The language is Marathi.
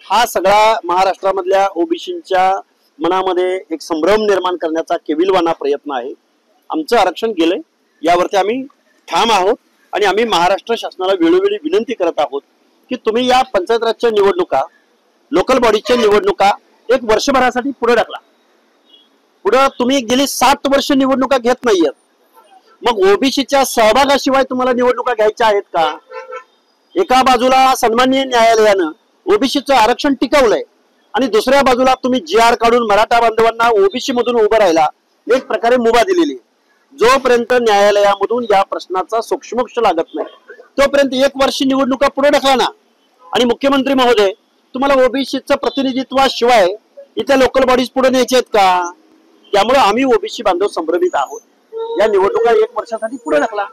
हा सगळा महाराष्ट्रामधल्या ओबीसींच्या मनामध्ये एक संभ्रम निर्माण करण्याचा केविलवाना प्रयत्न आहे। आमचं आरक्षण गेलंय, यावरती आम्ही ठाम आहोत आणि आम्ही महाराष्ट्र शासनाला वेळोवेळी विनंती करत आहोत की तुम्ही या पंचायत राजच्या निवडणुका, लोकल बॉडीच्या निवडणुका एक वर्षभरासाठी पुढे ढकला। पुढे तुम्ही गेली 7 वर्ष निवडणुका घेत नाहीयेत, मग ओबीसीच्या सहभागाशिवाय तुम्हाला निवडणुका घ्यायच्या आहेत का? एका बाजूला सन्माननीय न्यायालयानं ओबीसीचं आरक्षण टिकवलंय आणि दुसऱ्या बाजूला तुम्ही जी.आर. काढून मराठा बांधवांना ओबीसी मधून उभं राहायला एक प्रकारे मुभा दिलेली। जोपर्यंत न्यायालयामधून या प्रश्नाचा सोक्षमोक्ष लागत नाही तोपर्यंत 1 वर्ष निवडणुका पुढे ढकला ना। आणि मुख्यमंत्री महोदय, तुम्हाला ओबीसीचं प्रतिनिधित्वाशिवाय इथे लोकल बॉडीज पुढे न्यायचे आहेत का? त्यामुळे आम्ही ओबीसी बांधव संभ्रमित आहोत। या निवडणुका 1 वर्षासाठी पुढे ढकला।